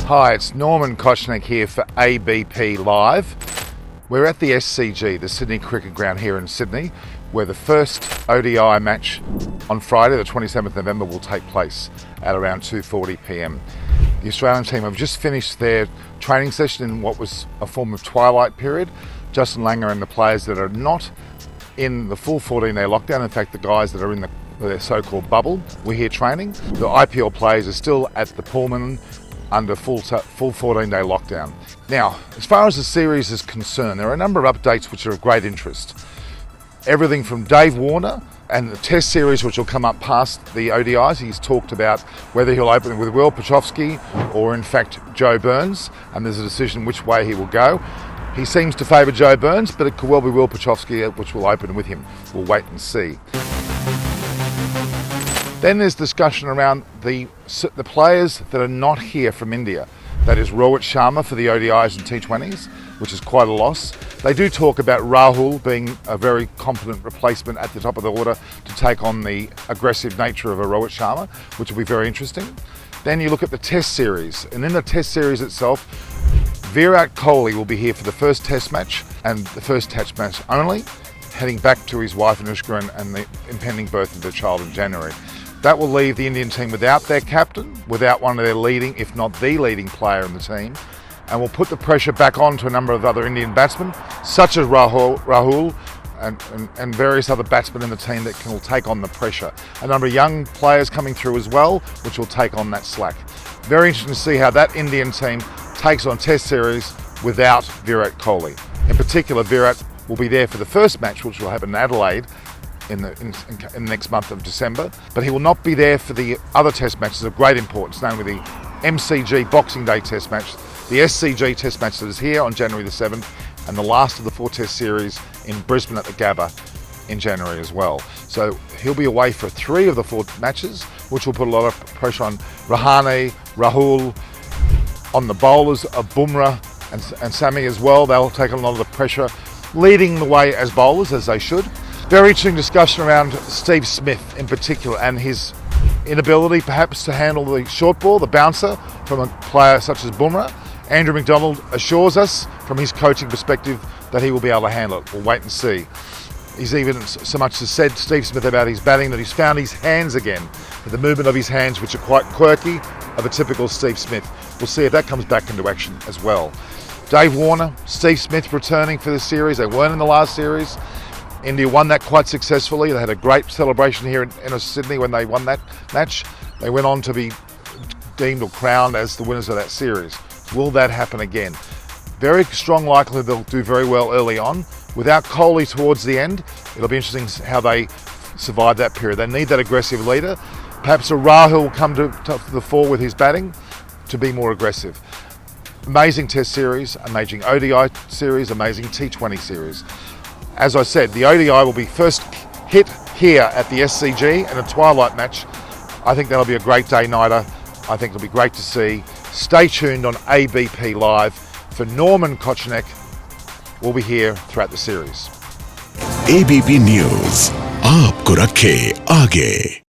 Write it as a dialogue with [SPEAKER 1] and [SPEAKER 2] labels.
[SPEAKER 1] Hi, it's Norman Kochanek here for ABP Live. We're at the SCG, the Sydney Cricket Ground here in Sydney, where the first ODI match on Friday, the 27th November, will take place at around 2:40 p.m. The Australian team have just finished their training session in what was a form of twilight period. Justin Langer and the players that are not in the full 14-day lockdown, in fact the guys that are in their so-called bubble, we're here training. The IPL players are still at the Pullman under full 14-day lockdown. Now, as far as the series is concerned, there are a number of updates which are of great interest. Everything from Dave Warner and the Test series, which will come up past the ODIs. He's talked about whether he'll open with Will Puchovski or in fact Joe Burns, and there's a decision which way he will go. He seems to favour Joe Burns, but it could well be Will Puchovski which will open with him. We'll wait and see. Then there's discussion around the players that are not here from India. That is Rohit Sharma for the ODIs and T20s, which is quite a loss. They do talk about Rahul being a very competent replacement at the top of the order to take on the aggressive nature of a Rohit Sharma, which will be very interesting. Then you look at the Test series, and in the Test series itself, Virat Kohli will be here for the first Test match and the first Test match only, heading back to his wife Anushka and the impending birth of their child in January. That will leave the Indian team without their captain, without one of their leading, if not the leading player in the team, and will put the pressure back on to a number of other Indian batsmen, such as Rahul and various other batsmen in the team that can take on the pressure. A number of young players coming through as well, which will take on that slack. Very interesting to see how that Indian team takes on Test series without Virat Kohli. In particular, Virat will be there for the first match, which will happen in Adelaide, in the next month of December, but he will not be there for the other Test matches of great importance, namely the MCG Boxing Day Test match, the SCG Test match that is here on January the 7th, and the last of the 4 Test series in Brisbane at the Gabba in January as well. So he'll be away for 3 of the 4 matches, which will put a lot of pressure on Rahane, Rahul, on the bowlers of Bumrah and Sami as well. They'll take a lot of the pressure, leading the way as bowlers, as they should. Very interesting discussion around Steve Smith in particular and his inability perhaps to handle the short ball, the bouncer, from a player such as Bumrah. Andrew McDonald assures us from his coaching perspective that he will be able to handle it. We'll wait and see. He's even so much as said, Steve Smith, about his batting that he's found his hands again, the movement of his hands, which are quite quirky, of a typical Steve Smith. We'll see if that comes back into action as well. Dave Warner, Steve Smith returning for this series. They weren't in the last series. India won that quite successfully. They had a great celebration here in Sydney when they won that match. They went on to be deemed or crowned as the winners of that series. Will that happen again? Very strong likelihood they'll do very well early on. Without Kohli towards the end, it'll be interesting how they survive that period. They need that aggressive leader. Perhaps a Rahul will come to the fore with his batting to be more aggressive. Amazing Test series, amazing ODI series, amazing T20 series. As I said, the ODI will be first hit here at the SCG in a twilight match. I think that'll be a great day-nighter. I think it'll be great to see. Stay tuned on ABP Live for Norman Kochanek. We'll be here throughout the series.
[SPEAKER 2] ABP News, आपको रखे आगे.